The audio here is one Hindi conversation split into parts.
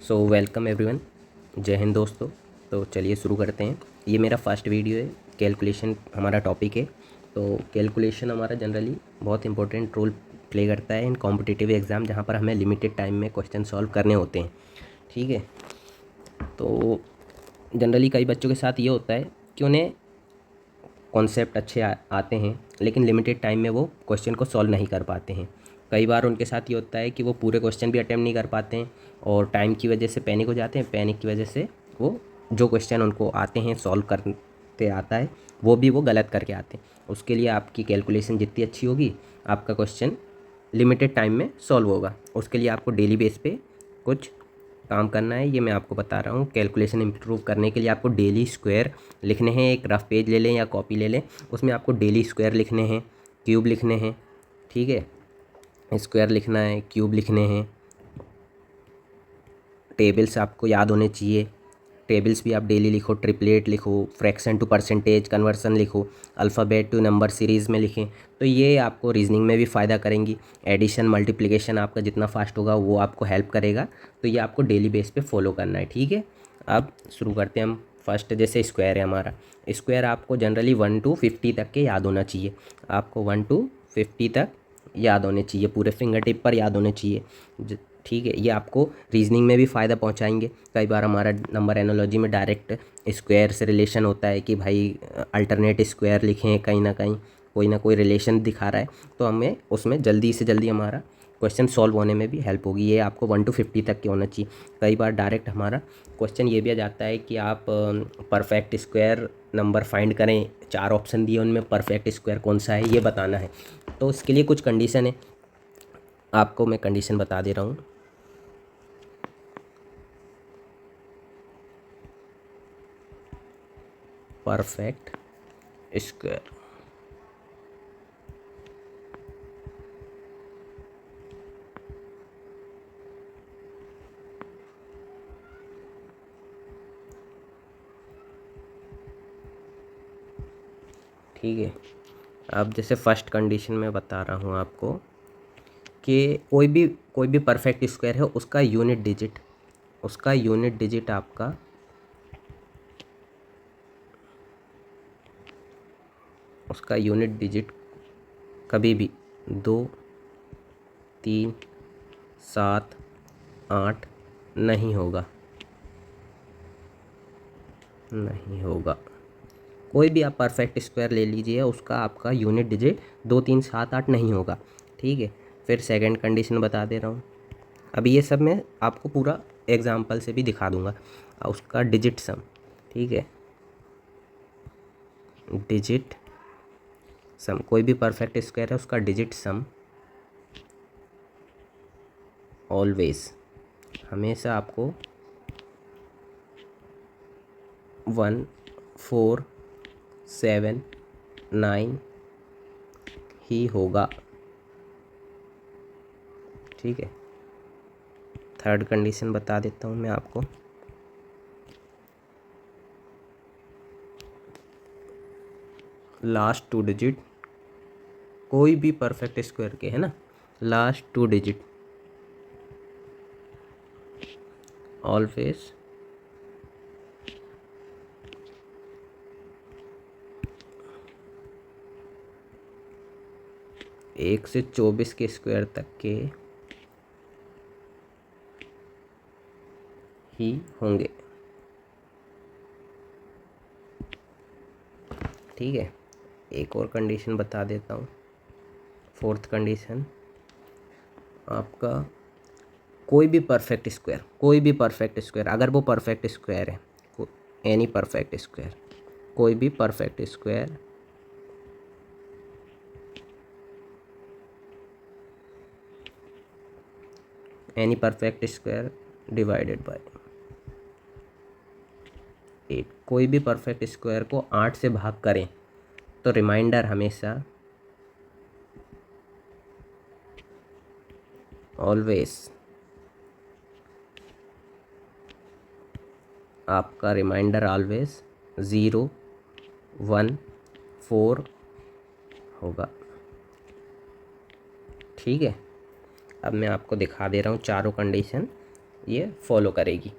So welcome everyone. जय हिंद दोस्तों। तो चलिए शुरू करते हैं। ये मेरा फर्स्ट वीडियो है। कैलकुलेशन हमारा टॉपिक है। तो कैलकुलेशन हमारा जनरली बहुत इंपॉर्टेंट रोल प्ले करता है इन कॉम्पिटिटिव एग्ज़ाम, जहाँ पर हमें लिमिटेड टाइम में क्वेश्चन सॉल्व करने होते हैं। ठीक है। तो जनरली कई बच्चों के साथ ये होता है कि उन्हें कॉन्सेप्ट अच्छे आते हैं, लेकिन लिमिटेड टाइम में वो क्वेश्चन को सॉल्व नहीं कर पाते हैं। कई बार उनके साथ ये होता है कि वो पूरे क्वेश्चन भी अटेम्प्ट नहीं कर पाते हैं और टाइम की वजह से पैनिक हो जाते हैं। पैनिक की वजह से वो जो क्वेश्चन उनको आते हैं सॉल्व करते आता है वो गलत करके आते हैं। उसके लिए आपकी कैलकुलेशन जितनी अच्छी होगी, आपका क्वेश्चन लिमिटेड टाइम में सॉल्व होगा। उसके लिए आपको डेली बेस पे कुछ काम करना है। ये मैं आपको बता रहा हूँ। कैलकुलेशन इंप्रूव करने के लिए आपको डेली स्क्वायर लिखने हैं। एक रफ पेज ले लें या कॉपी ले लें, उसमें आपको डेली स्क्वायर लिखने हैं, क्यूब लिखने हैं। ठीक है, स्क्वायर लिखना है, क्यूब लिखने हैं। टेबल्स आपको याद होने चाहिए। टेबल्स भी आप डेली लिखो। ट्रिपलेट लिखो, फ्रैक्शन टू परसेंटेज कन्वर्सन लिखो, अल्फ़ाबेट टू नंबर सीरीज़ में लिखें। तो ये आपको रीजनिंग में भी फ़ायदा करेंगी। एडिशन मल्टीप्लिकेशन आपका जितना फास्ट होगा वो आपको हेल्प करेगा। तो ये आपको डेली बेस पे फॉलो करना है। ठीक है, अब शुरू करते हैं हम। फर्स्ट जैसे स्क्वायर है हमारा। स्क्वायर आपको जनरली 1 to 50 तक के याद होना चाहिए। आपको 1 to 50 तक याद होने चाहिए, पूरे फिंगर टिप पर याद होने चाहिए। ठीक है, ये आपको रीजनिंग में भी फ़ायदा पहुंचाएंगे। कई बार हमारा नंबर एनालॉजी में डायरेक्ट स्क्वायर से रिलेशन होता है कि भाई अल्टरनेट स्क्वायर लिखें, कहीं ना कहीं कोई ना कोई रिलेशन दिखा रहा है, तो हमें उसमें जल्दी से जल्दी हमारा क्वेश्चन सॉल्व होने में भी हेल्प होगी। ये आपको 1 to 50 तक के होना चाहिए। कई बार डायरेक्ट हमारा क्वेश्चन ये भी आ जाता है कि आप परफेक्ट स्क्वायर नंबर फाइंड करें। 4 ऑप्शन दिए, उनमें परफेक्ट स्क्वायर कौन सा है ये बताना है। तो इसके लिए कुछ कंडीशन है, आपको मैं कंडीशन बता दे रहा हूँ। परफेक्ट स्क्वायर, ठीक है। अब जैसे फर्स्ट कंडीशन में बता रहा हूँ आपको कि कोई भी परफेक्ट स्क्वायर है, उसका यूनिट डिजिट आपका कभी भी 2, 3, 7, 8 नहीं होगा। कोई भी आप परफेक्ट स्क्वायर ले लीजिए, उसका आपका यूनिट डिजिट 2, 3, 7, 8 नहीं होगा। ठीक है। फिर सेकंड कंडीशन बता दे रहा हूँ। अभी ये सब मैं आपको पूरा एग्जांपल से भी दिखा दूंगा। उसका डिजिट सम, ठीक है, डिजिट सम, कोई भी परफेक्ट स्क्वायर है उसका डिजिट सम ऑलवेज, हमेशा आपको 1, 4, 7, 9 ही होगा। ठीक है। थर्ड कंडीशन बता देता हूँ मैं आपको। लास्ट 2 डिजिट कोई भी परफेक्ट स्क्वायर के है ना, लास्ट 2 डिजिट ऑलवेज एक से 24 के स्क्वायर तक के ही होंगे। ठीक है। एक और कंडीशन बता देता हूँ। फोर्थ कंडीशन, आपका कोई भी परफेक्ट स्क्वायर अगर वो परफेक्ट स्क्वायर है, एनी परफेक्ट स्क्वायर, कोई भी perfect square any perfect square divided by 8, कोई भी परफेक्ट स्क्वायर को 8 से भाग करें तो रिमाइंडर हमेशा ऑलवेज आपका रिमाइंडर ऑलवेज 0, 1, 4 होगा। ठीक है। अब मैं आपको दिखा दे रहा हूँ चारों कंडीशन। ये फॉलो करेगी।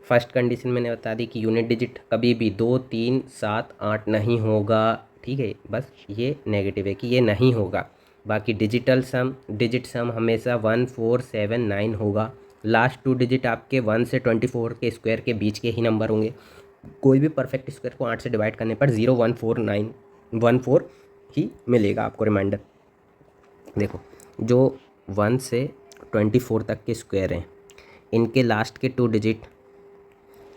फर्स्ट कंडीशन मैंने बता दी कि यूनिट डिजिट कभी भी 2, 3, 7, 8 नहीं होगा, ठीक है, बस ये नेगेटिव है कि ये नहीं होगा। बाकी डिजिट सम हमेशा 1, 4, 7, 9 होगा। लास्ट 2 डिजिट आपके 1 से 24 के स्क्वायर के बीच के ही नंबर होंगे। कोई भी परफेक्ट स्क्वायर को 8 से डिवाइड करने पर 0, 1, 4, 9, 1, 4 ही मिलेगा आपको रिमाइंडर। देखो, जो 1 से 24 तक के स्क्वायर हैं, इनके लास्ट के 2 डिजिट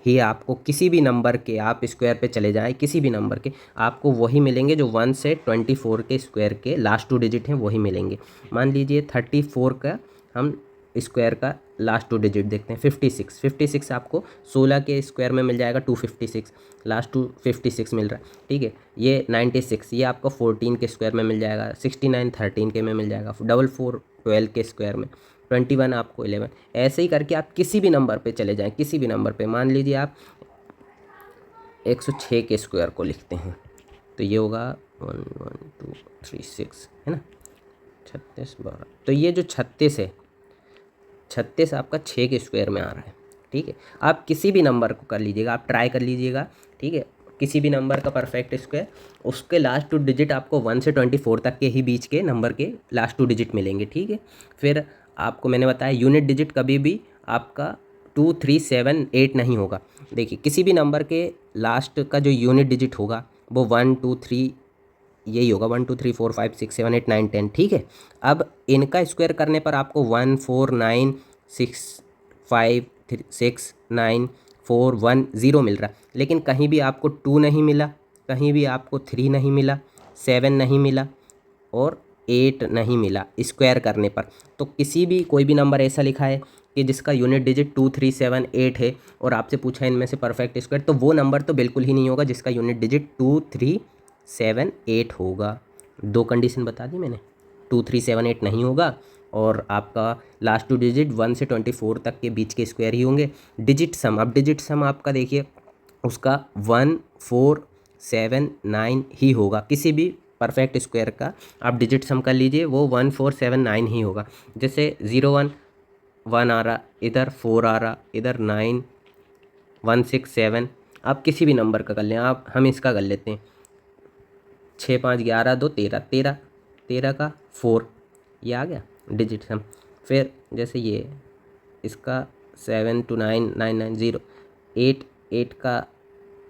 ही आपको किसी भी नंबर के, आप स्क्वायर पे चले जाएं किसी भी नंबर के, आपको वही मिलेंगे जो 1 से 24 के स्क्वायर के लास्ट 2 डिजिट हैं, वही मिलेंगे। मान लीजिए 34 का हम स्क्वायर का लास्ट 2 डिजिट देखते हैं, 56 आपको 16 के स्क्वायर में मिल जाएगा 256, लास्ट 256 मिल रहा है, ठीक है। ये 96 ये आपको 14 के स्क्वायर में मिल जाएगा, 69 13 के में मिल जाएगा, 44 12 के स्क्वायर में, 21 आपको 11, ऐसे ही करके आप किसी भी नंबर पे चले जाएं, किसी भी नंबर पे। मान लीजिए आप 106 के स्क्वायर को लिखते हैं तो ये होगा 1 1 2 3 6, है ना, 36 12। तो ये जो 36 है, 36 आपका 6 के स्क्वायर में आ रहा है, ठीक है। आप किसी भी नंबर को कर लीजिएगा, आप ट्राई कर लीजिएगा, ठीक है, किसी भी नंबर का परफेक्ट स्क्वायर, उसके लास्ट 2 डिजिट आपको 1 से 24 तक के ही बीच के नंबर के लास्ट 2 डिजिट मिलेंगे, ठीक है। फिर आपको मैंने बताया यूनिट डिजिट कभी भी आपका 2, 3, 7, 8 नहीं होगा। देखिए, किसी भी नंबर के लास्ट का जो यूनिट डिजिट होगा वो 1, 2, 3 यही होगा, 1, 2, 3, 4, 5, 6, 7, 8, 9, 10, ठीक है। अब इनका स्क्वायर करने पर आपको 1, 4, 9, 6, 5, 6, 9, 4, 1, 0 मिल रहा है। लेकिन कहीं भी आपको 2 नहीं मिला, कहीं भी आपको 3 नहीं मिला, 7 नहीं मिला और 8 नहीं मिला स्क्वायर करने पर। तो किसी भी कोई भी नंबर ऐसा लिखा है कि जिसका यूनिट डिजिट 2, 3, 7, 8 है और आपसे पूछा है इनमें से परफेक्ट स्क्वायर, तो वो नंबर तो बिल्कुल ही नहीं होगा जिसका यूनिट डिजिट 2, 3, 7, 8 होगा। 2 कंडीशन बता दी मैंने, 2, 3, 7, 8 नहीं होगा और आपका लास्ट 2 डिजिट 1 से 24 तक के बीच के स्क्वायर ही होंगे। डिजिट सम, अब डिजिट सम आपका देखिए उसका 1, 4, 7, 9 ही होगा। किसी भी परफेक्ट स्क्वायर का आप डिजिट सम कर लीजिए, वो 1, 4, 7, 9 ही होगा। जैसे 0, 1, 1 आ रहा, इधर 4 आ रहा, इधर 9, 1, 6, 7, आप किसी भी नंबर का कर लें। आप हम इसका कर लेते हैं, 6, 5, 11, 2, 13, 13, 13 का 4, ये आ गया डिजिट सम। फिर जैसे ये इसका 7 to 9, 9, 9, 0, 8, 8 का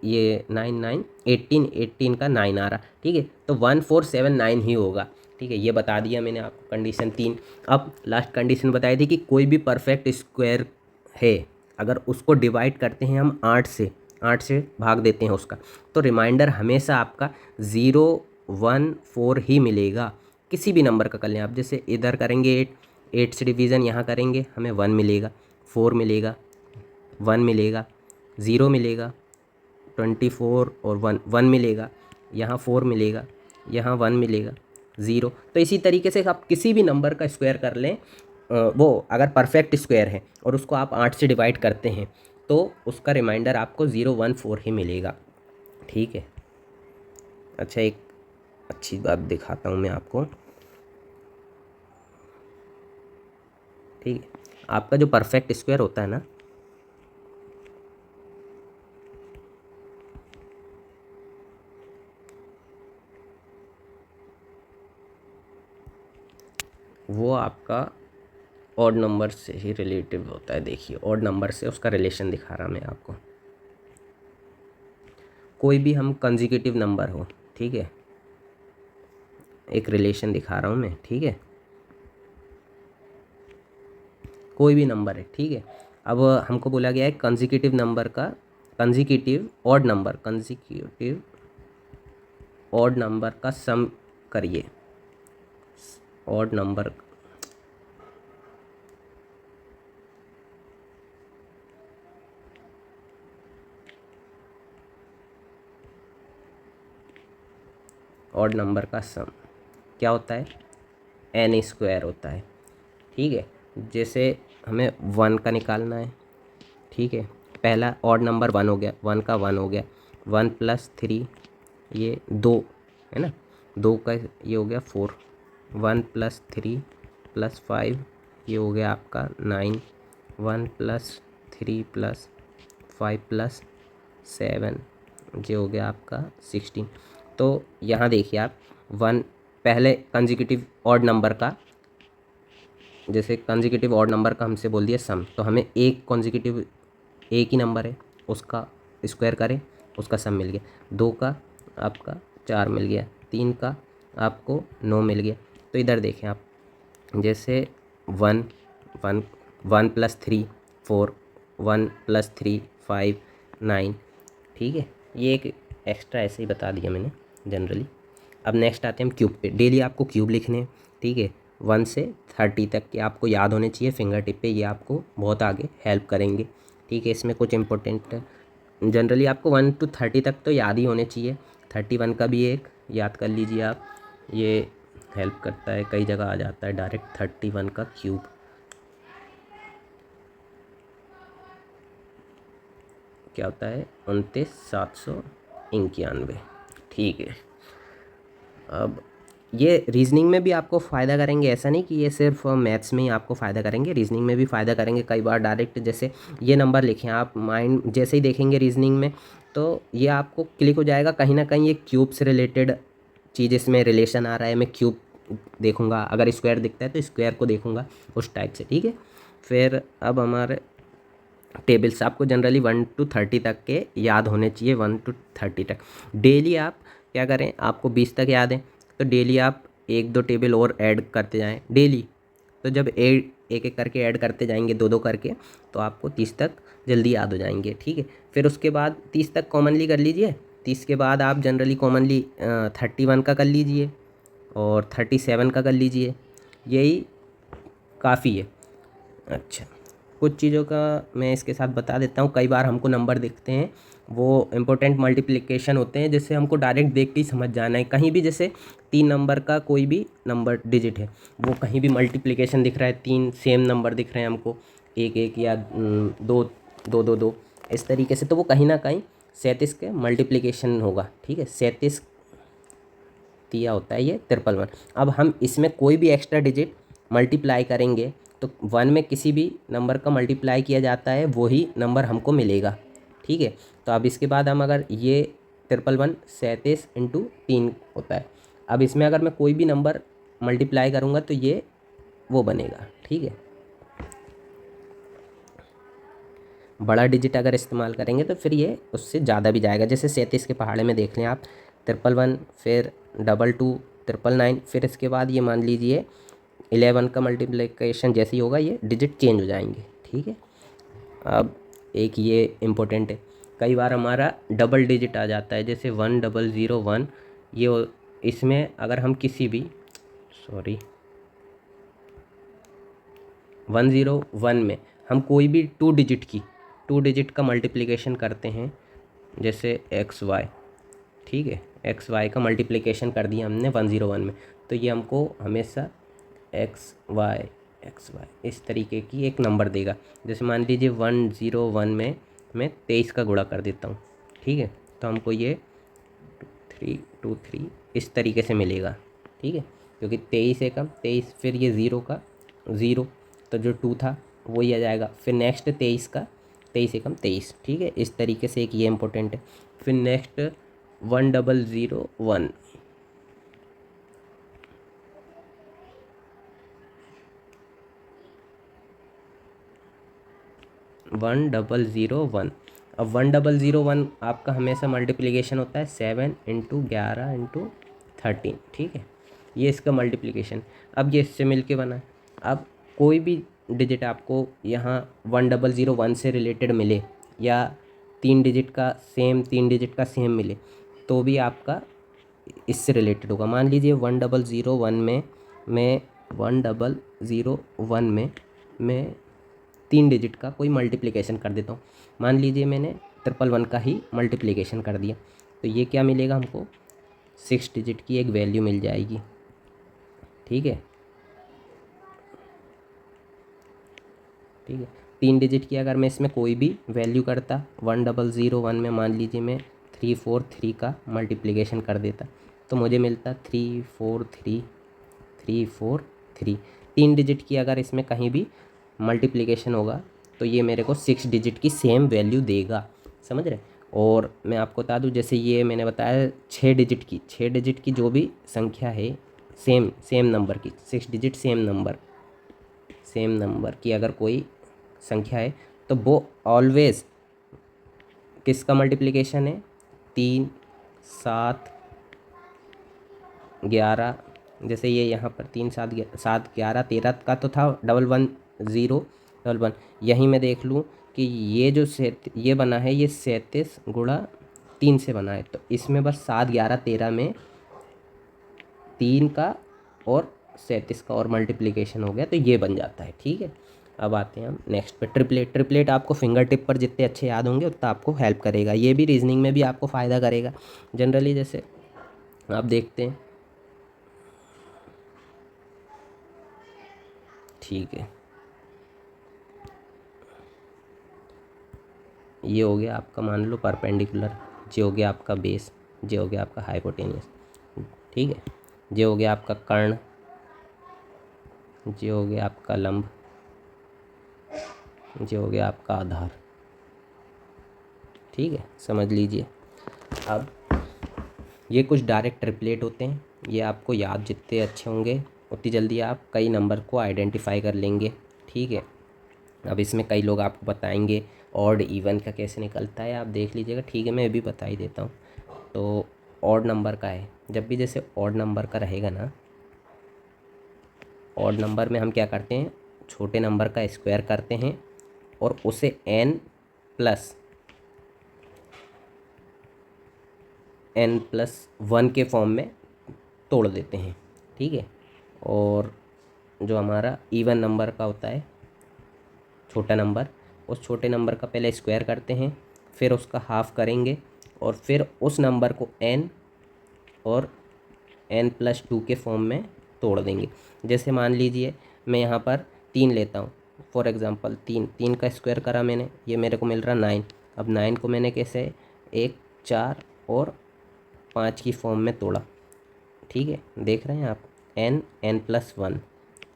ये 9, 9, 18, 18 का 9 आ रहा, ठीक है। तो 1, 4, 7, 9 ही होगा, ठीक है। ये बता दिया मैंने आपको कंडीशन 3। अब लास्ट कंडीशन बताई थी कि कोई भी परफेक्ट स्क्वायर है, अगर उसको डिवाइड करते हैं हम 8 से भाग देते हैं उसका, तो रिमाइंडर हमेशा आपका 0, 1, 4 ही मिलेगा। किसी भी नंबर का कर लें आप, जैसे इधर करेंगे 8 से डिवीज़न यहाँ करेंगे, हमें 1 मिलेगा, 4 मिलेगा, 1 मिलेगा, 0 मिलेगा, 24 और 1 मिलेगा, यहाँ 4 मिलेगा, यहाँ 1 मिलेगा, 0। तो इसी तरीके से आप किसी भी नंबर का स्क्वायर कर लें, वो अगर परफेक्ट स्क्वायर है और उसको आप 8 से डिवाइड करते हैं तो उसका रिमाइंडर आपको 0, 1, 4 ही मिलेगा, ठीक है। अच्छा, एक अच्छी बात दिखाता हूँ मैं आपको, ठीक है। आपका जो परफेक्ट स्क्वायर होता है ना, वो आपका ऑड नंबर से ही रिलेटिव होता है। देखिए, ऑड नंबर से उसका रिलेशन दिखा रहा मैं आपको। कोई भी हम कंसेक्यूटिव नंबर हो, ठीक है, एक रिलेशन दिखा रहा हूँ मैं, ठीक है, कोई भी नंबर है, ठीक है। अब हमको बोला गया है कंसेक्यूटिव नंबर का, कंसेक्यूटिव ऑड नंबर का सम करिए। ऑड नंबर ऑड नंबर का सम क्या होता है, एन स्क्वायर होता है, ठीक है। जैसे हमें 1 का निकालना है, ठीक है, पहला ऑड नंबर 1 हो गया, 1 का 1 हो गया, 1 + 3 ये 2 है ना, 2 का ये हो गया 4, 1 + 3 + 5 ये हो गया आपका 9, 1+3+5+7 ये हो गया आपका 16। तो यहाँ देखिए आप 1 पहले कंसेक्यूटिव ऑड नंबर का, जैसे कंसेक्यूटिव ऑड नंबर का हमसे बोल दिया सम, तो हमें एक कंसेक्यूटिव एक ही नंबर है उसका स्क्वायर करें, उसका सम मिल गया। 2 का आपका 4 मिल गया, 3 का आपको 9 मिल गया। तो इधर देखें आप, जैसे 1 1 1+3 4, 1+3 5 9, ठीक है। ये एक एक्स्ट्रा ऐसे ही बता दिया मैंने जनरली। अब नेक्स्ट आते हैं हम क्यूब पे। डेली आपको क्यूब लिखने हैं, ठीक है। 1 से 30 तक के आपको याद होने चाहिए फिंगर टिप पे, ये आपको बहुत आगे हेल्प करेंगे, ठीक है। इसमें कुछ इंपॉर्टेंट जनरली आपको 1 to 30 तक तो याद ही होने चाहिए। 31 का भी एक याद कर लीजिए आप, ये हेल्प करता है, कई जगह आ जाता है डायरेक्ट 31 का क्यूब। क्या होता है 29,791, ठीक है। अब ये रीजनिंग में भी आपको फ़ायदा करेंगे, ऐसा नहीं कि ये सिर्फ मैथ्स में ही आपको फ़ायदा करेंगे, रीजनिंग में भी फ़ायदा करेंगे। कई बार डायरेक्ट जैसे ये नंबर लिखें आप, माइंड जैसे ही देखेंगे रीजनिंग में तो ये आपको क्लिक हो जाएगा कहीं ना कहीं ये क्यूब से रिलेटेड चीज़, इसमें रिलेशन आ रहा है, मैं क्यूब देखूंगा, अगर स्क्वायर दिखता है तो स्क्वायर को देखूंगा, उस टाइप से, ठीक है। फिर अब हमारे टेबल्स आपको जनरली 1 to 30 तक के याद होने चाहिए, 1 to 30 तक। डेली आप क्या करें, आपको 20 तक याद है तो डेली आप 1-2 टेबल और ऐड करते जाएं डेली। तो जब एक एक करके ऐड करते जाएंगे, 2-2 करके, तो आपको 30 तक जल्दी याद हो जाएंगे, ठीक है। फिर उसके बाद 30 तक कॉमनली कर लीजिए। 30 के बाद आप जनरली कॉमनली 31 का कर लीजिए और 37 का कर लीजिए, यही काफ़ी है। अच्छा, कुछ चीज़ों का मैं इसके साथ बता देता हूँ। कई बार हमको नंबर दिखते हैं, वो इम्पोर्टेंट मल्टीप्लिकेशन होते हैं, जैसे हमको डायरेक्ट देख के ही समझ जाना है। कहीं भी जैसे 3 नंबर का कोई भी नंबर डिजिट है, वो कहीं भी मल्टीप्लिकेशन दिख रहा है, 3 सेम नंबर दिख रहे हैं हमको, 1-1 या 2-2-2-2 इस तरीके से, तो वो कहीं ना कहीं 37 के मल्टीप्लिकेशन होगा, ठीक है। 37 दिया होता है ये 1,311। अब हम इसमें कोई भी एक्स्ट्रा डिजिट मल्टीप्लाई करेंगे तो 1 में किसी भी नंबर का मल्टीप्लाई किया जाता है वही नंबर हमको मिलेगा, ठीक है। तो अब इसके बाद हम अगर ये 1,311 37 इंटू 3 होता है, अब इसमें अगर मैं कोई भी नंबर मल्टीप्लाई करूँगा तो ये वो बनेगा, ठीक है। बड़ा डिजिट अगर इस्तेमाल करेंगे तो फिर ये उससे ज़्यादा भी जाएगा। जैसे 37 के पहाड़े में देख लें आप, 1,311 फिर 22 999, फिर इसके बाद ये मान लीजिए 11 का मल्टीप्लिकेशन जैसे ही होगा ये डिजिट चेंज हो जाएंगे, ठीक है। अब एक ये इम्पोर्टेंट है, कई बार हमारा डबल डिजिट आ जाता है, जैसे 1001, ये इसमें अगर हम किसी भी 101 में हम कोई भी 2 डिजिट का मल्टीप्लिकेशन करते हैं, जैसे XY, ठीक है, XY का मल्टीप्लिकेशन कर दिया हमने 101 में, तो ये हमको हमेशा XY इस तरीके की एक नंबर देगा। जैसे मान लीजिए 101 में मैं 23 का गुणा कर देता हूँ, ठीक है, तो हमको ये 323 इस तरीके से मिलेगा, ठीक है। क्योंकि 23 एकम 23, फिर ये 0 का 0, तो जो 2 था वही आ जाएगा, फिर नेक्स्ट 23 का 23 एकम 23, ठीक है। इस तरीके से एक ये इम्पोर्टेंट है। फिर नेक्स्ट 1001 1001। अब 1001 आपका हमेशा मल्टीप्लिकेशन होता है 7 इंटू 11 इंटू 13, ठीक है, ये इसका मल्टीप्लिकेशन। अब ये इससे मिलके बना है। अब कोई भी डिजिट आपको यहाँ 1001 से रिलेटेड मिले या 3 डिजिट का सेम मिले तो भी आपका इससे रिलेटेड होगा। मान लीजिए 1001 में मैं 1001 में मैं 3 डिजिट का कोई मल्टीप्लिकेशन कर देता हूँ। मान लीजिए मैंने 1,311 का ही मल्टीप्लिकेशन कर दिया, तो ये क्या मिलेगा हमको, 6 डिजिट की एक वैल्यू मिल जाएगी, ठीक है, ठीक है। 3 डिजिट की अगर मैं इसमें कोई भी वैल्यू करता 1001 में, मान लीजिए मैं 343 का मल्टीप्लिकेशन कर देता, तो मुझे मिलता 343। 3 डिजिट की अगर इसमें कहीं भी मल्टीप्लिकेशन होगा तो ये मेरे को 6 डिजिट की सेम वैल्यू देगा, समझ रहे। और मैं आपको बता दूं, जैसे ये मैंने बताया 6 डिजिट की जो भी संख्या है सेम सेम नंबर की, 6 डिजिट सेम नंबर की अगर कोई संख्या है तो वो ऑलवेज किसका मल्टीप्लिकेशन है, 3, 7, 11। जैसे ये यहाँ पर 3, 7, 11, 13 का तो था 1110 यहीं मैं देख लूँ कि ये जो ये बना है ये 37 × 3 से बना है, तो इसमें बस 7, 11, 13 में 3 का और 37 का और मल्टीप्लिकेशन हो गया, तो ये बन जाता है। ठीक है, अब आते हैं हम नेक्स्ट पे। ट्रिपलेट आपको फिंगर टिप पर जितने अच्छे याद होंगे उतना आपको हेल्प करेगा, ये भी रीजनिंग में भी आपको फ़ायदा करेगा। जनरली जैसे आप देखते हैं, ठीक है, ये हो गया आपका मान लो परपेंडिकुलर, ये हो गया आपका बेस, ये हो गया आपका हाइपोटेनियस, ठीक है, ये हो गया आपका कर्ण, ये हो गया आपका लंब, ये हो गया आपका आधार। ठीक है, समझ लीजिए। अब ये कुछ डायरेक्ट ट्रिपलेट होते हैं, ये आपको याद जितने अच्छे होंगे उतनी जल्दी आप कई नंबर को आइडेंटिफाई कर लेंगे। ठीक है, अब इसमें कई लोग आपको बताएंगे ऑड इवन का कैसे निकलता है, आप देख लीजिएगा। ठीक है, मैं भी बता ही देता हूँ। तो ऑड नंबर का है, जब भी जैसे ऑड नंबर का रहेगा ना, ऑड नंबर में हम क्या करते हैं, छोटे नंबर का स्क्वायर करते हैं और उसे n+1 के फॉर्म में तोड़ देते हैं। ठीक है, और जो हमारा इवन नंबर का होता है छोटा नंबर, उस छोटे नंबर का पहले स्क्वायर करते हैं, फिर उसका हाफ करेंगे और फिर उस नंबर को n और n+2 के फॉर्म में तोड़ देंगे। जैसे मान लीजिए मैं यहाँ पर 3 लेता हूँ, फॉर एग्ज़ाम्पल 3 का स्क्वायर करा मैंने, ये मेरे को मिल रहा 9। अब 9 को मैंने कैसे 1, 4 और 5 की फॉर्म में तोड़ा। ठीक है, देख रहे हैं आप, n+1।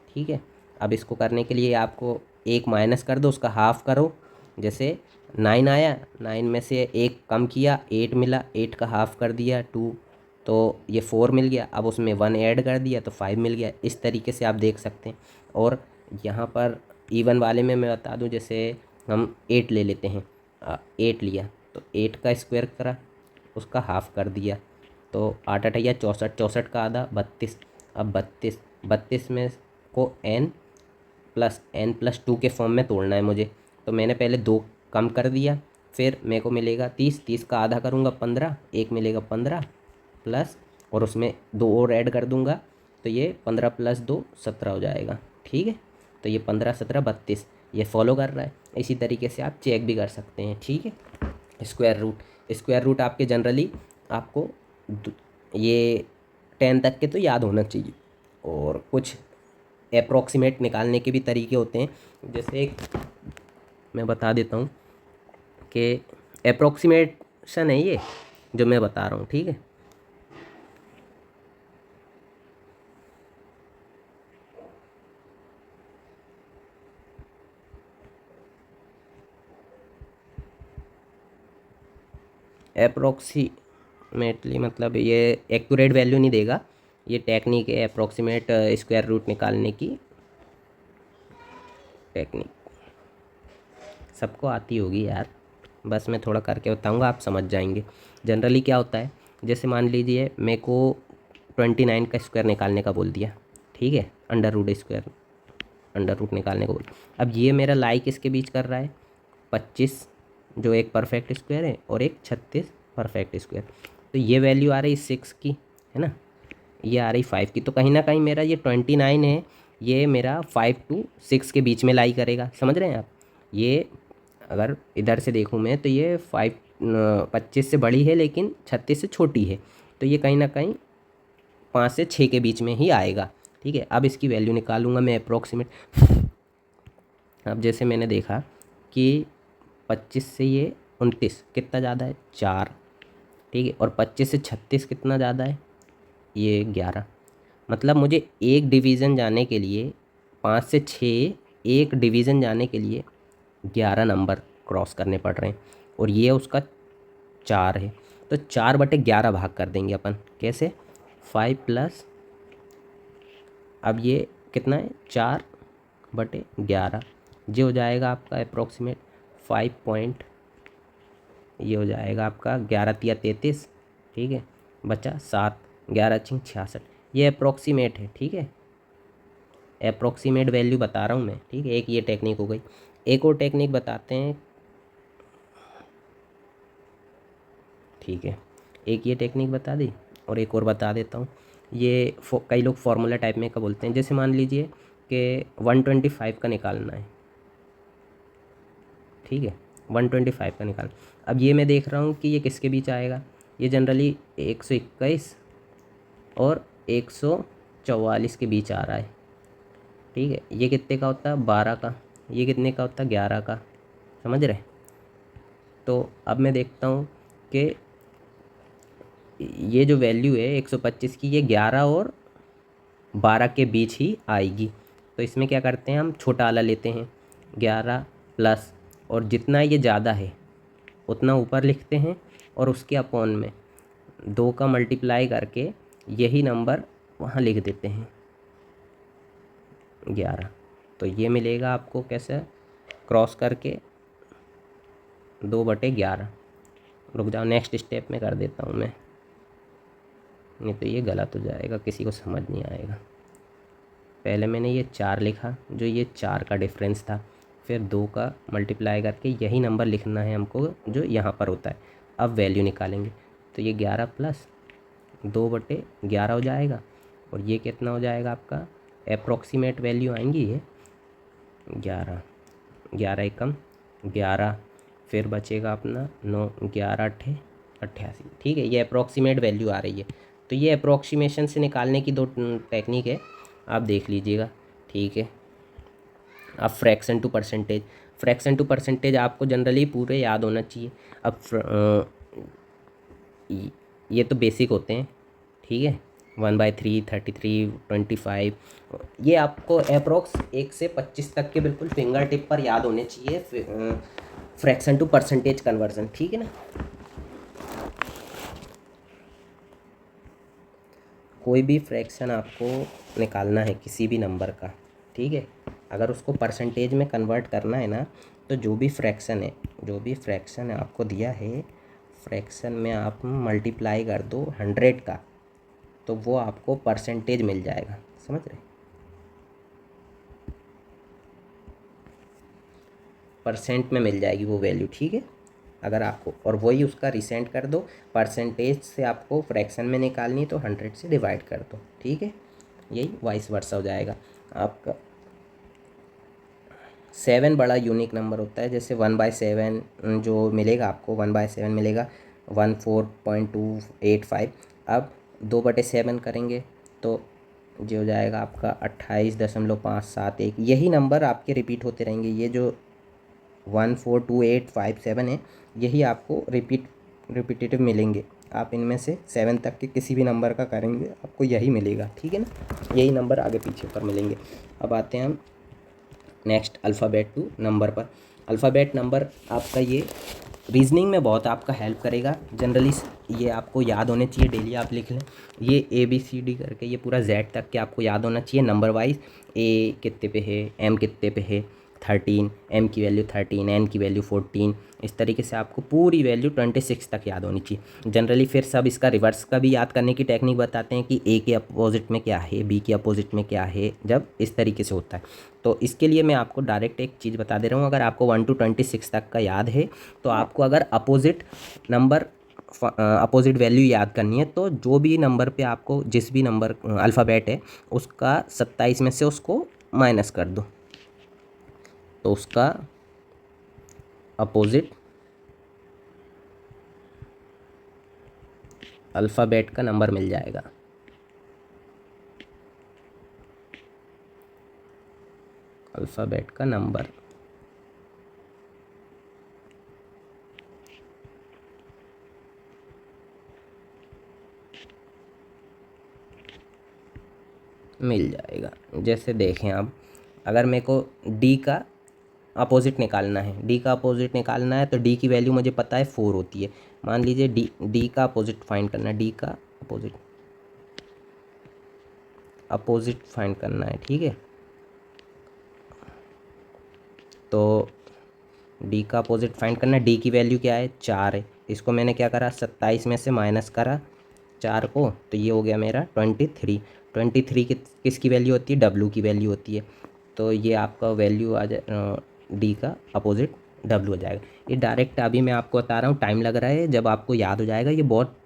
ठीक है, अब इसको करने के लिए आपको एक माइनस कर दो, उसका हाफ करो। जैसे 9 आया, 9 में से एक कम किया, 8 मिला, 8 का हाफ कर दिया 2, तो ये 4 मिल गया। अब उसमें 1 ऐड कर दिया तो 5 मिल गया। इस तरीके से आप देख सकते हैं। और यहाँ पर इवन वाले में मैं बता दूं, जैसे हम 8 ले लेते हैं, 8 लिया तो 8 का स्क्वायर करा, उसका हाफ कर दिया, तो 8 8 या 64, 64 का आधा 32। अब 32 में को n+2 के फॉर्म में तोड़ना है मुझे, तो मैंने पहले 2 कम कर दिया, फिर मेरे को मिलेगा 30 का आधा करूँगा 15, एक मिलेगा 15 प्लस, और उसमें 2 और ऐड कर दूँगा, तो ये 15 + 2 17 हो जाएगा। ठीक है, तो ये 15, 17, 32 ये फॉलो कर रहा है। इसी तरीके से आप चेक भी कर सकते हैं। ठीक है, स्क्वायर रूट आपके जनरली आपको ये 10 तक के तो याद होना चाहिए, और कुछ अप्रॉक्सीमेट निकालने के भी तरीके होते हैं। जैसे एक मैं बता देता हूँ कि अप्रॉक्सीमेशन है ये जो मैं बता रहा हूँ। ठीक है, अप्रॉक्सीमेटली मतलब ये एक्यूरेट वैल्यू नहीं देगा, ये टेक्निक है अप्रॉक्सीमेट स्क्वायर रूट निकालने की टेक्निक। सबको आती होगी यार, बस मैं थोड़ा करके बताऊंगा, आप समझ जाएंगे। जनरली क्या होता है, जैसे मान लीजिए मेरे को 29 का स्क्वायर निकालने का बोल दिया। ठीक है, अंडर रूट निकालने को बोल। अब ये मेरा लाइक इसके बीच कर रहा है 25 जो एक परफेक्ट स्क्वायर है, और एक 36 परफेक्ट स्क्वायर। तो ये वैल्यू आ रही 6 की, है ना, ये आ रही 5 की। तो कहीं ना कहीं मेरा ये 29 है, ये मेरा 5 to 6 के बीच में लाई करेगा। समझ रहे हैं आप, ये अगर इधर से देखूँ मैं तो ये 25 से बड़ी है लेकिन 36 से छोटी है, तो ये कहीं ना कहीं 5 से 6 के बीच में ही आएगा। ठीक है, अब इसकी वैल्यू निकालूंगा मैं अप्रोक्सीमेट। अब जैसे मैंने देखा कि 25 से ये 29 कितना ज़्यादा है, 4। ठीक है, और 25 से 36 कितना ज़्यादा है, ये 11। मतलब मुझे एक डिवीज़न जाने के लिए, 5 से 6 एक डिवीज़न जाने के लिए 11 नंबर क्रॉस करने पड़ रहे हैं और ये उसका 4 है, तो 4/11 भाग कर देंगे अपन। कैसे? 5 प्लस, अब ये कितना है, 4/11, ये हो जाएगा आपका अप्रोक्सीमेट 5 पॉइंट, ये हो जाएगा आपका 11×3 = 33, ठीक है, बचा 7, 11×6 = 66, ये अप्रोक्सीमेट है, ठीक है, अप्रोक्सीमेट वैल्यू बता रहा हूँ मैं, ठीक है। एक ये टेक्निक हो गई। एक और टेक्निक बताते हैं, ठीक है, एक ये टेक्निक बता दी और एक और बता देता हूँ। ये कई लोग फार्मूला टाइप में का बोलते हैं। जैसे मान लीजिए कि 125 का निकालना है, ठीक है, 125 का निकाल। अब ये मैं देख रहा हूँ कि ये किसके बीच आएगा, ये जनरली 121 और 144 के बीच आ रहा है, ठीक है। ये कितने का होता है, 12 का, ये कितने का होता है, 11 का, समझ रहे। तो अब मैं देखता हूँ कि ये जो वैल्यू है 125 की, ये 11 और 12 के बीच ही आएगी। तो इसमें क्या करते हैं, हम छोटा वाला लेते हैं, 11 प्लस, और जितना ये ज़्यादा है उतना ऊपर लिखते हैं और उसके अपॉन में 2 का मल्टीप्लाई करके यही नंबर वहाँ लिख देते हैं 11। तो ये मिलेगा आपको कैसे, क्रॉस करके 2/11। रुक जाओ, नेक्स्ट स्टेप में कर देता हूँ मैं, नहीं तो ये गलत हो जाएगा, किसी को समझ नहीं आएगा। पहले मैंने ये 4 लिखा, जो ये 4 का डिफरेंस था, फिर 2 का मल्टीप्लाई करके यही नंबर लिखना है हमको जो यहाँ पर होता है। अब वैल्यू निकालेंगे, तो ये 11 प्लस 2/11 हो जाएगा, और ये कितना हो जाएगा आपका, अप्रोक्सीमेट वैल्यू आएंगी ये 11, 11 एकम 11, फिर बचेगा अपना 9, 11×8 = 88, ठीक है। ये अप्रोक्सीमेट वैल्यू आ रही है। तो ये अप्रोक्सीमेशन से निकालने की 2 टेक्निक है, आप देख लीजिएगा, ठीक है। अब fraction to percentage, fraction to percentage आपको जनरली पूरे याद होना चाहिए। अब ये तो बेसिक होते हैं, ठीक है, 1/3, 33, 25, ये आपको अप्रोक्स 1 से 25 तक के बिल्कुल फिंगर टिप पर याद होने चाहिए, फ्रैक्शन टू परसेंटेज कन्वर्जन, ठीक है ना। कोई भी फ्रैक्शन आपको निकालना है किसी भी नंबर का, ठीक है, अगर उसको परसेंटेज में कन्वर्ट करना है ना, तो जो भी फ्रैक्शन है, जो भी फ्रैक्शन आपको दिया है, फ्रैक्शन में आप मल्टीप्लाई कर दो 100 का, तो वो आपको परसेंटेज मिल जाएगा, समझ रहे। परसेंट में मिल जाएगी वो वैल्यू, ठीक है। अगर आपको, और वही उसका रिसेंट कर दो, परसेंटेज से आपको फ्रैक्शन में निकालनी है तो 100 से डिवाइड कर दो, ठीक है। यही वाइस वर्सा हो जाएगा आपका। 7 बड़ा यूनिक नंबर होता है, जैसे 1/7 जो मिलेगा आपको, 1/7 मिलेगा 14.285। अब 2/7 करेंगे तो जो हो जाएगा आपका 28.571। यही नंबर आपके रिपीट होते रहेंगे, ये जो 142857 है, यही आपको रिपीटेटिव मिलेंगे। आप इनमें से 7 तक के किसी भी नंबर का करेंगे, आपको यही मिलेगा, ठीक है ना। यही नंबर आगे पीछे पर मिलेंगे। अब आते हैं हम नेक्स्ट अल्फ़ाबेट टू नंबर पर। अल्फ़ाबेट नंबर आपका ये रीजनिंग में बहुत आपका हेल्प करेगा। जनरली ये आपको याद होने चाहिए, डेली आप लिख लें, ये ABCD करके ये पूरा Z तक के आपको याद होना चाहिए नंबर वाइज। A कितने पे है, M कितने पे है, 13, M की वैल्यू 13, N की वैल्यू 14, इस तरीके से आपको पूरी वैल्यू 26 तक याद होनी चाहिए जनरली। फिर सब इसका रिवर्स का भी याद करने की टेक्निक बताते हैं कि A के अपोजिट में क्या है, B के अपोजिट में क्या है, जब इस तरीके से होता है। तो इसके लिए मैं आपको डायरेक्ट एक चीज़ बता दे रहा हूँ, अगर आपको 1 to 26 तक का याद है, तो आपको अगर अपोजिट नंबर, अपोजिट वैल्यू याद करनी है, तो जो भी नंबर पे आपको, जिस भी नंबर अल्फ़ाबेट है उसका 27 में से उसको माइनस कर दो, तो उसका अपोजिट अल्फ़ाबेट का नंबर मिल जाएगा। अल्फ़ाबेट का नंबर मिल जाएगा। जैसे देखें आप, अगर मेरे को D का अपोजिट निकालना है, डी का अपोजिट निकालना है, तो डी की वैल्यू मुझे पता है 4 होती है। मान लीजिए डी का अपोजिट फाइंड करना है, डी का अपोजिट फाइंड करना है, ठीक है। तो डी का अपोजिट फाइंड करना है, डी की वैल्यू क्या है 4 है, इसको मैंने क्या करा 27 में से माइनस करा 4 को, तो ये हो गया मेरा 23 किसकी वैल्यू होती है, डब्लू की वैल्यू होती है। तो ये आपका वैल्यू आ जाए, डी का अपोजिट डब्लू हो जाएगा। ये डायरेक्ट अभी मैं आपको बता रहा हूँ, टाइम लग रहा है, जब आपको याद हो जाएगा ये बहुत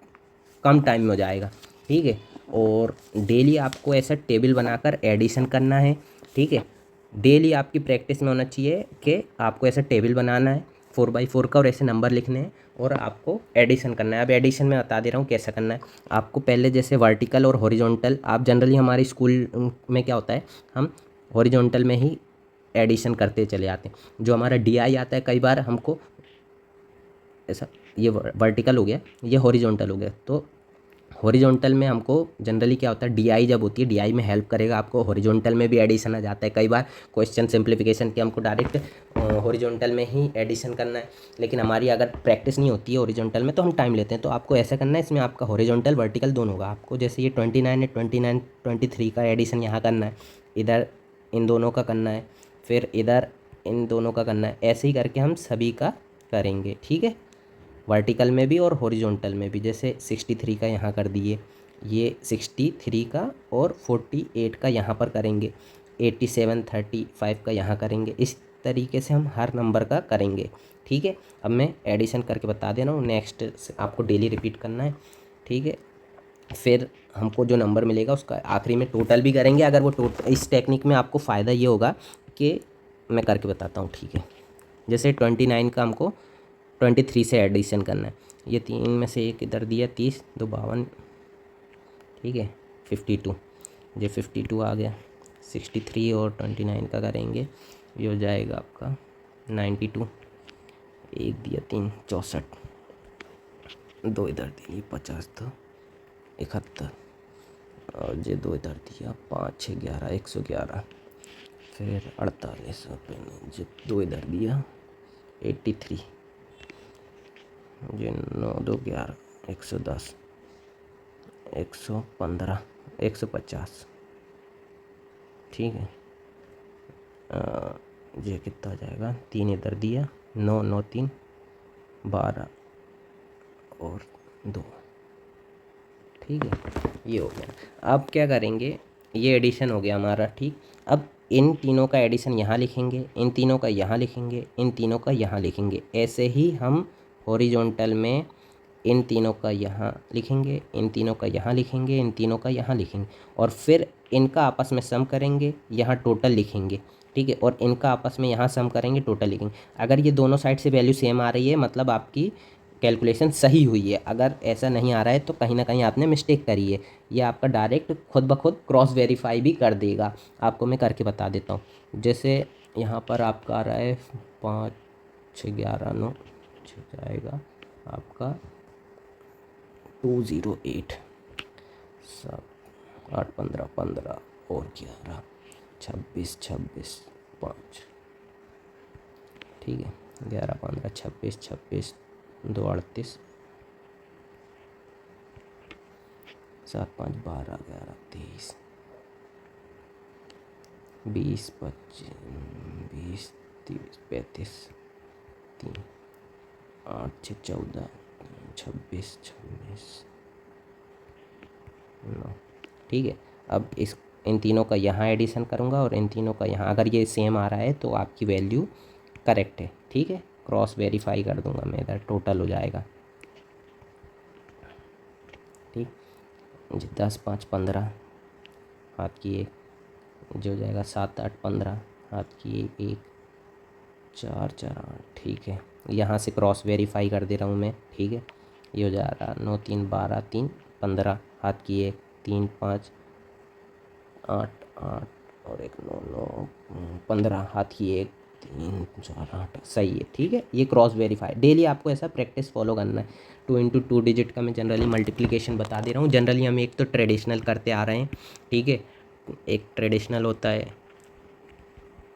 कम टाइम में हो जाएगा, ठीक है। और डेली आपको ऐसा टेबल बनाकर एडिशन करना है, ठीक है। डेली आपकी प्रैक्टिस में होना चाहिए कि आपको ऐसा टेबल बनाना है 4x4 का, और ऐसे नंबर लिखने हैं और आपको एडिशन करना है। अब एडिशन में बता दे रहा हूँ कैसा करना है। आपको पहले जैसे वर्टिकल और हॉरिजॉन्टल, आप जनरली हमारे स्कूल में क्या होता है, हम हॉरिजॉन्टल में ही एडिशन करते चले आते हैं। जो हमारा DI आता है कई बार हमको ऐसा, ये वर्टिकल हो गया, ये हॉरिजॉन्टल हो गया। तो हॉरिजॉन्टल में हमको जनरली क्या होता है, DI जब होती है, DI में हेल्प करेगा आपको, हॉरिजॉन्टल में भी एडिशन आ जाता है। कई बार क्वेश्चन सिंप्लीफिकेशन के हमको डायरेक्ट हॉरिजॉन्टल में ही एडिशन करना है, लेकिन हमारी अगर प्रैक्टिस नहीं होती है हॉरिजॉन्टल में तो हम टाइम लेते हैं। तो आपको ऐसा करना है, इसमें आपका हॉरिजॉन्टल वर्टिकल दोनों होगा। आपको जैसे ये 29 है, 23 का एडिशन यहाँ करना है, इधर इन दोनों का करना है, फिर इधर इन दोनों का करना है। ऐसे ही करके हम सभी का करेंगे, ठीक है, वर्टिकल में भी और हॉरिजॉन्टल में भी। जैसे 63 का यहाँ कर दिए, ये 63 का, और 48 का यहाँ पर करेंगे, 87 35 का यहाँ करेंगे। इस तरीके से हम हर नंबर का करेंगे, ठीक है। अब मैं एडिशन करके बता दे रहा हूँ, नेक्स्ट आपको डेली रिपीट करना है, ठीक है। फिर हमको जो नंबर मिलेगा उसका आखिरी में टोटल भी करेंगे। अगर वो इस टेक्निक में आपको फ़ायदा ये होगा कि मैं करके बताता हूँ, ठीक है। जैसे 29 का हमको 23 से एडिशन करना है, ये 3 में से 1 इधर दिया, 30 2 52, ठीक है, 52, ये 52 आ गया। 63 और 29 का करेंगे, ये हो जाएगा आपका 92, 1 दिया 3 64, 2 इधर दिए 50 तो 71, और ये 2 इधर दिया 5 6 11 111, फिर 48, ये 2 इधर दिया 83, ये 9 2 11 110 115 150, ठीक है। ये कितना आ जाएगा, 3 इधर दिया 9 9 3 12 और 2, ठीक है, ये हो गया। अब क्या करेंगे, ये एडिशन हो गया हमारा, ठीक। अब इन तीनों का एडिशन यहाँ लिखेंगे, इन तीनों का यहाँ लिखेंगे, इन तीनों का यहाँ लिखेंगे। ऐसे ही हम हॉरिजॉन्टल में इन तीनों का यहाँ लिखेंगे, इन तीनों का यहाँ लिखेंगे, इन तीनों का यहाँ लिखेंगे, और फिर इनका आपस में सम करेंगे, यहाँ टोटल लिखेंगे, ठीक है। और इनका आपस में यहाँ सम करेंगे, टोटल लिखेंगे। अगर ये दोनों साइड से वैल्यू सेम आ रही है, मतलब आपकी कैलकुलेशन सही हुई है। अगर ऐसा नहीं आ रहा है तो कहीं ना कहीं आपने मिस्टेक करी है। ये आपका डायरेक्ट खुद ब खुद क्रॉस वेरीफाई भी कर देगा। आपको मैं करके बता देता हूँ। जैसे यहाँ पर आपका आ रहा है 5 6 11 9 जाएगा आपका 208 7 8 15 15 और 11 26 26 5, ठीक है, 11 15 26 26 2 38 7 5 12 11 23 20 25 20 30 35 3 8 6 14 26 26 9, ठीक है। अब इन तीनों का यहाँ एडिशन करूँगा और इन तीनों का यहाँ, अगर ये सेम आ रहा है तो आपकी वैल्यू करेक्ट है, ठीक है। क्रॉस वेरीफाई कर दूंगा मैं, इधर टोटल हो जाएगा, ठीक। 10 5 15 हाथ की 1, जो हो जाएगा 7 8 15 हाथ की 1 4 4 8, ठीक है। यहाँ से क्रॉस वेरीफाई कर दे रहा हूँ मैं, ठीक है। ये हो जा रहा 9 3 12 3 15 हाथ की 1 3 5 8 8 और 1 9 9 15 हाथ की 1 3 4 8, सही है, ठीक है। ये क्रॉस वेरीफाई डेली आपको ऐसा प्रैक्टिस फॉलो करना है। 2 × 2 डिजिट का मैं जनरली मल्टीप्लिकेशन बता दे रहा हूँ। जनरली हम एक तो ट्रेडिशनल करते आ रहे हैं, ठीक है। एक ट्रेडिशनल होता है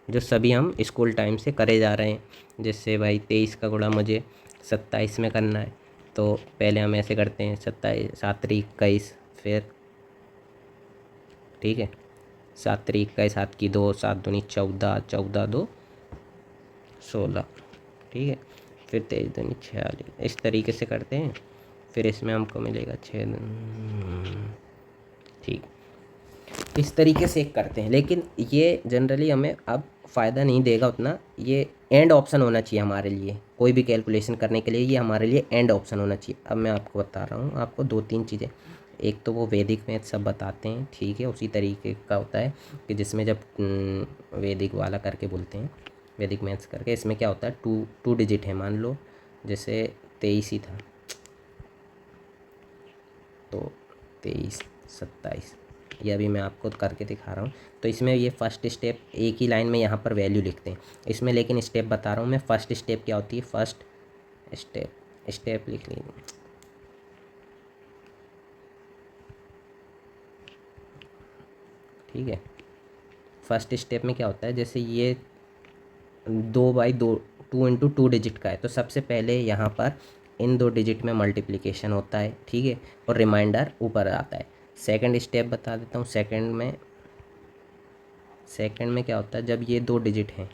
जो सभी हम स्कूल टाइम से करे जा रहे हैं। जैसे भाई 23 का गुणा मुझे 27 में करना है, तो पहले हम ऐसे करते हैं 27 7 3 21, फिर ठीक है 7 3 21, 7 की 2, 7 दूनी 14, 14 2 16, ठीक है। फिर 23 दूनी 46, इस तरीके से करते हैं। फिर इसमें हमको मिलेगा 6, ठीक, इस तरीके से करते हैं। लेकिन ये जनरली हमें अब फ़ायदा नहीं देगा उतना, ये एंड ऑप्शन होना चाहिए हमारे लिए, कोई भी कैलकुलेशन करने के लिए ये हमारे लिए एंड ऑप्शन होना चाहिए। अब मैं आपको बता रहा हूँ, आपको 2-3 चीज़ें। एक तो वो वैदिक मैथ सब बताते हैं, ठीक है, उसी तरीके का होता है कि जिसमें जब वैदिक वाला करके बोलते हैं, वैदिक मैथ्स करके, इसमें क्या होता है, टू डिजिट है, मान लो जैसे 23 ही था, तो 23 27, ये अभी मैं आपको करके दिखा रहा हूँ। तो इसमें ये फर्स्ट स्टेप एक ही लाइन में यहाँ पर वैल्यू लिखते हैं इसमें, लेकिन स्टेप बता रहा हूँ मैं। फर्स्ट स्टेप क्या होती है, फर्स्ट स्टेप लिख लीजिए, ठीक है। फर्स्ट स्टेप में क्या होता है, जैसे ये 2/2 2 × 2 डिजिट का है, तो सबसे पहले यहाँ पर इन 2 डिजिट में मल्टीप्लिकेशन होता है, ठीक है, और रिमाइंडर ऊपर आता है। सेकंड स्टेप बता देता हूँ। सेकंड में क्या होता है, जब ये 2 डिजिट हैं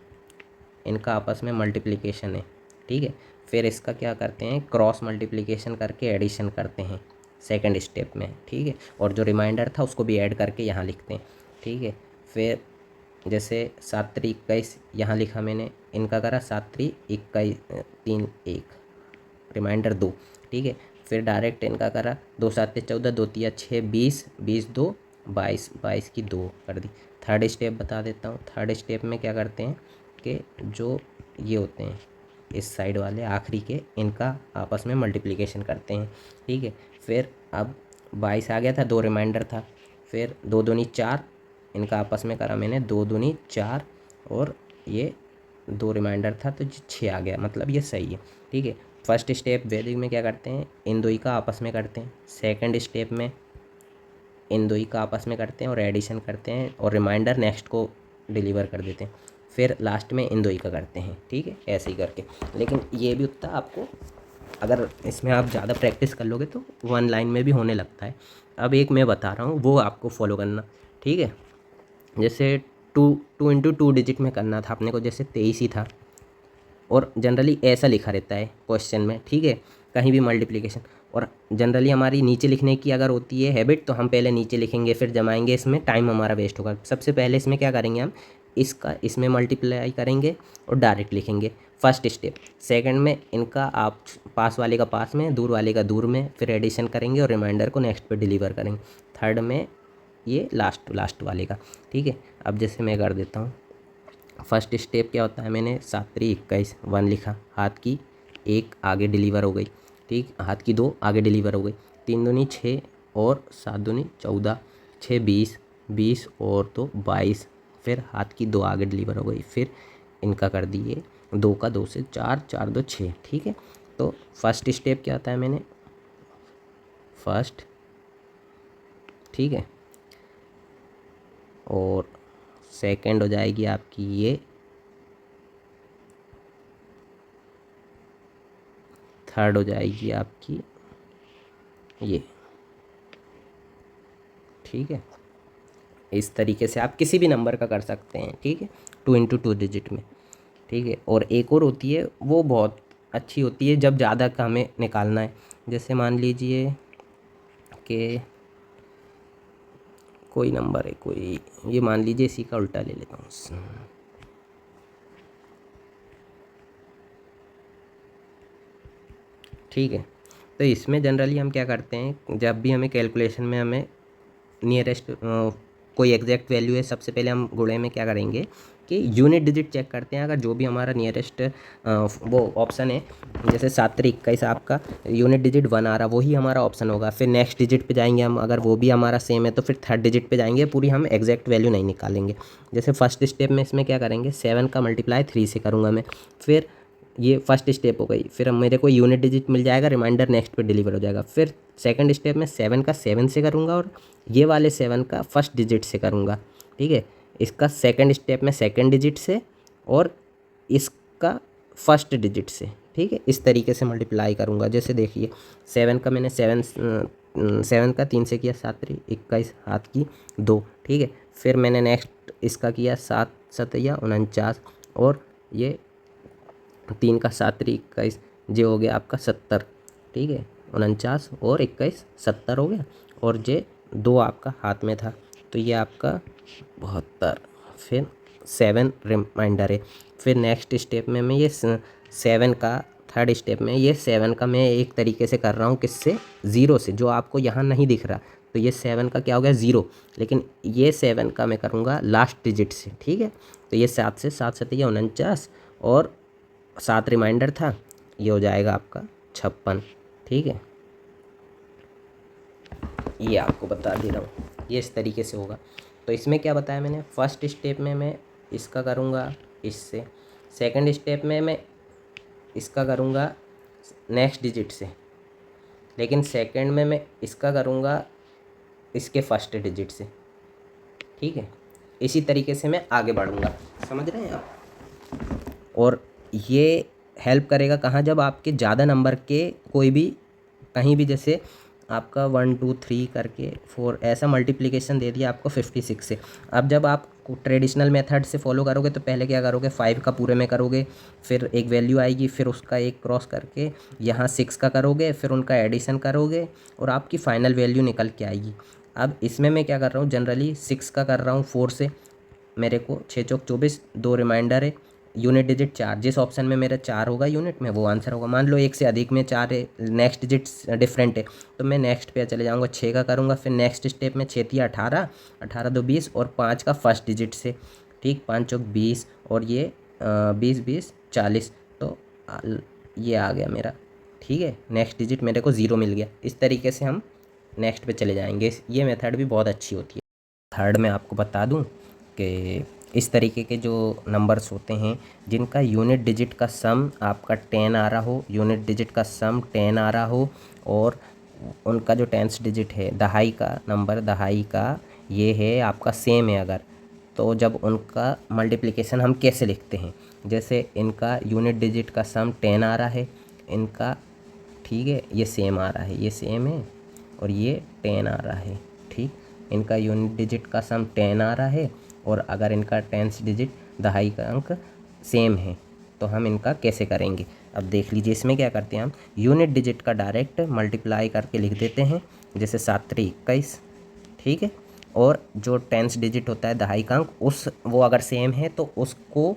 इनका आपस में मल्टीप्लिकेशन है, ठीक है, फिर इसका क्या करते हैं, क्रॉस मल्टीप्लिकेशन करके एडिशन करते हैं सेकंड स्टेप में, ठीक है, और जो रिमाइंडर था उसको भी ऐड करके यहाँ लिखते हैं, ठीक है। फिर जैसे 7 3 21 यहाँ लिखा मैंने, इनका करा 7 3 21 3 1, रिमाइंडर 2, ठीक है। फिर डायरेक्ट इनका करा 2 7 14, 2 3 6 20, 20 2 22, 22 की 2 कर दी। थर्ड स्टेप बता देता हूँ। थर्ड स्टेप में क्या करते हैं कि जो ये होते हैं इस साइड वाले आखिरी के, इनका आपस में मल्टीप्लिकेशन करते हैं, ठीक है। फिर अब 22 आ गया था, 2 रिमाइंडर था, फिर 2 दूनी 4, इनका आपस में करा मैंने 2 दूनी 4, और ये 2 रिमाइंडर था तो 6 आ गया, मतलब ये सही है, ठीक है। फर्स्ट स्टेप वैदिक में क्या करते हैं, इन दो ही का आपस में करते हैं। सेकंड स्टेप में इन दो ही का आपस में करते हैं और एडिशन करते हैं, और रिमाइंडर नेक्स्ट को डिलीवर कर देते हैं। फिर लास्ट में इन दो ही का करते हैं, ठीक है, ऐसे ही करके। लेकिन ये भी उतना आपको, अगर इसमें आप ज़्यादा प्रैक्टिस कर लोगे तो 1 लाइन में भी होने लगता है। अब एक मैं बता रहा हूँ, वो आपको फॉलो करना, ठीक है। जैसे 2 × 2 डिजिट में करना था अपने को, जैसे 23 ही था, और जनरली ऐसा लिखा रहता है क्वेश्चन में, ठीक है, कहीं भी मल्टीप्लिकेशन। और जनरली हमारी नीचे लिखने की अगर होती है हैबिट, तो हम पहले नीचे लिखेंगे फिर जमाएंगे, इसमें टाइम हमारा वेस्ट होगा। सबसे पहले इसमें क्या करेंगे, हम इसमें मल्टीप्लाई करेंगे और डायरेक्ट लिखेंगे, फर्स्ट स्टेप। सेकंड में इनका आप पास वाले का पास में, दूर वाले का दूर में, फिर एडिशन करेंगे और रिमाइंडर को नेक्स्ट पे डिलीवर करेंगे। थर्ड में ये लास्ट वाले का, ठीक है। अब जैसे मैं कर देता हूँ, फर्स्ट स्टेप क्या होता है, मैंने 7 3 21 1 लिखा, हाथ की 1 आगे डिलीवर हो गई, ठीक, हाथ की 2 आगे डिलीवर हो गई, 3 दूनी 6 और 7 दूनी 14, 6 20, 20 और 2 22, फिर हाथ की 2 आगे डिलीवर हो गई। फिर इनका कर दिए 2 का 2 से 4, 4 2 6, ठीक है। तो फर्स्ट स्टेप क्या होता है, मैंने फर्स्ट, ठीक है, और सेकंड हो जाएगी आपकी ये, थर्ड हो जाएगी आपकी ये, ठीक है। इस तरीके से आप किसी भी नंबर का कर सकते हैं, ठीक है, 2 × 2 डिजिट में, ठीक है। और एक और होती है, वो बहुत अच्छी होती है जब ज़्यादा का हमें निकालना है। जैसे मान लीजिए कि कोई नंबर है, कोई, ये मान लीजिए इसी का उल्टा ले लेता हूँ, ठीक है। तो इसमें जनरली हम क्या करते हैं, जब भी हमें कैलकुलेशन में हमें नियरेस्ट कोई एग्जैक्ट वैल्यू है, सबसे पहले हम गुणे में क्या करेंगे कि यूनिट डिजिट चेक करते हैं। अगर जो भी हमारा नियरेस्ट वो ऑप्शन है, जैसे 7 3 21 आपका यूनिट डिजिट 1 आ रहा, वही हमारा ऑप्शन होगा। फिर नेक्स्ट डिजिट पे जाएंगे हम, अगर वो भी हमारा सेम है तो फिर थर्ड डिजिट पे जाएंगे, पूरी हम एग्जैक्ट वैल्यू नहीं निकालेंगे। जैसे फर्स्ट स्टेप में इसमें क्या करेंगे, 7 का मल्टीप्लाई 3 से करूँगा मैं, फिर ये फर्स्ट स्टेप हो गई। फिर मेरे को यूनिट डिजिट मिल जाएगा, रिमाइंडर नेक्स्ट पे डिलीवर हो जाएगा। फिर सेकंड स्टेप में 7 का 7 से करूँगा, और ये वाले 7 का फर्स्ट डिजिट से करूँगा, ठीक है। इसका सेकंड स्टेप में सेकंड डिजिट से और इसका फर्स्ट डिजिट से, ठीक है। इस तरीके से मल्टीप्लाई करूँगा। जैसे देखिए 7 का मैंने 7 का 3 से किया 7 3 21 हाथ की 2, ठीक है। फिर मैंने नेक्स्ट इसका किया 7 7 या 49 और ये 3 का 7 3 21, ये हो गया आपका 70, ठीक है। 49 और 21 70 हो गया और ये 2 आपका हाथ में था तो ये आपका 72। फिर 7 रिमाइंडर है। फिर नेक्स्ट स्टेप में मैं ये 7 का थर्ड स्टेप में ये 7 का मैं एक तरीके से कर रहा हूँ, किससे, 0 से, जो आपको यहाँ नहीं दिख रहा। तो ये 7 का क्या हो गया 0, लेकिन ये 7 का मैं करूँगा लास्ट डिजिट से, ठीक है। तो ये 7 से 7 7 या 49 और 7 रिमाइंडर था, ये हो जाएगा आपका 56, ठीक है। ये आपको बता दे रहा हूँ, ये इस तरीके से होगा। तो इसमें क्या बताया मैंने, फर्स्ट स्टेप में मैं इसका करूँगा इससे, सेकंड स्टेप में मैं इसका करूँगा नेक्स्ट डिजिट से, लेकिन सेकंड में मैं इसका करूँगा इसके फर्स्ट डिजिट से, ठीक है। इसी तरीके से मैं आगे बढ़ूँगा, समझ रहे हैं आप। और ये हेल्प करेगा कहाँ, जब आपके ज़्यादा नंबर के कोई भी कहीं भी, जैसे आपका 1 2 3 करके 4 ऐसा मल्टीप्लिकेशन दे दिया आपको 56 से। अब जब आप ट्रेडिशनल मेथड से फॉलो करोगे तो पहले क्या करोगे, 5 का पूरे में करोगे, फिर एक वैल्यू आएगी, फिर उसका एक क्रॉस करके यहाँ 6 का करोगे, फिर उनका एडिशन करोगे और आपकी फाइनल वैल्यू निकल के आएगी। अब इसमें मैं क्या कर रहा हूँ, जनरली 6 का कर रहा हूँ 4 से, मेरे को 6 चौक 24, 2 रिमाइंडर है, यूनिट डिजिट 4, जिस ऑप्शन में मेरा 4 होगा यूनिट में वो आंसर होगा। मान लो एक से अधिक में 4 है, नेक्स्ट डिजिट डिफरेंट है, तो मैं नेक्स्ट पे चले जाऊँगा, 6 का करूँगा, फिर नेक्स्ट स्टेप में 6 3 18, 18 2 20 और 5 का फर्स्ट डिजिट से, ठीक, 5 चौक 20 और ये 20 20 40, तो ये आ गया मेरा, ठीक है। नेक्स्ट डिजिट मेरे को 0 मिल गया। इस तरीके से हम नेक्स्ट पे चले जाएंगे। ये मेथड भी बहुत अच्छी होती है। थर्ड में आपको बता दूं कि इस तरीके के जो नंबर्स होते हैं जिनका यूनिट डिजिट का सम आपका 10 आ रहा हो, यूनिट डिजिट का सम 10 आ रहा हो और उनका जो 10th डिजिट है, दहाई का नंबर, दहाई का ये है आपका सेम है अगर, तो जब उनका मल्टीप्लिकेशन हम कैसे लिखते हैं, जैसे इनका यूनिट डिजिट का सम 10 आ रहा है, इनका, ठीक है, ये सेम आ रहा है, ये सेम है और ये 10 आ रहा है, ठीक। इनका यूनिट डिजिट का सम 10 आ रहा है और अगर इनका 10th डिजिट दहाई का अंक सेम है तो हम इनका कैसे करेंगे। अब देख लीजिए, इसमें क्या करते हैं हम, यूनिट डिजिट का डायरेक्ट मल्टीप्लाई करके लिख देते हैं, जैसे 7 3 21, ठीक है। और जो 10th डिजिट होता है दहाई का अंक, उस वो अगर सेम है तो उसको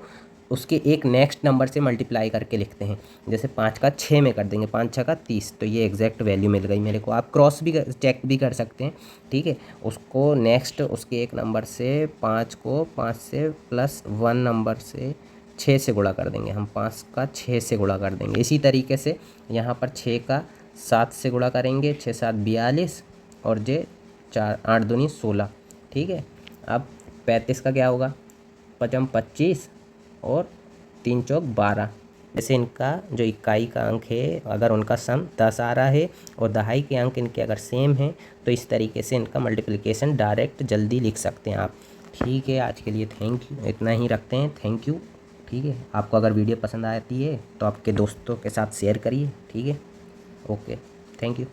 उसके एक नेक्स्ट नंबर से मल्टीप्लाई करके लिखते हैं, जैसे 5 का 6 में कर देंगे, 5 6 का 30, तो ये एग्जैक्ट वैल्यू मिल गई मेरे को। आप क्रॉस भी चेक भी कर सकते हैं, ठीक है। उसको नेक्स्ट उसके एक नंबर से 5 को 5 से प्लस 1 नंबर से 6 से गुणा कर देंगे हम, 5 का 6 से गुणा कर देंगे। इसी तरीके से यहाँ पर 6 का 7 से गुणा करेंगे, 6 7 42 और जे 4 8 दूनी 16, ठीक है। अब 35 का क्या होगा, 5 25 और 3 चौक 12। जैसे इनका जो इकाई का अंक है अगर उनका सम 10 आ रहा है और दहाई के अंक इनके अगर सेम है तो इस तरीके से इनका मल्टीप्लिकेशन डायरेक्ट जल्दी लिख सकते हैं आप, ठीक है। आज के लिए थैंक यू, इतना ही रखते हैं, थैंक यू, ठीक है। आपको अगर वीडियो पसंद आती है तो आपके दोस्तों के साथ शेयर करिए, ठीक है। Okay, thank you.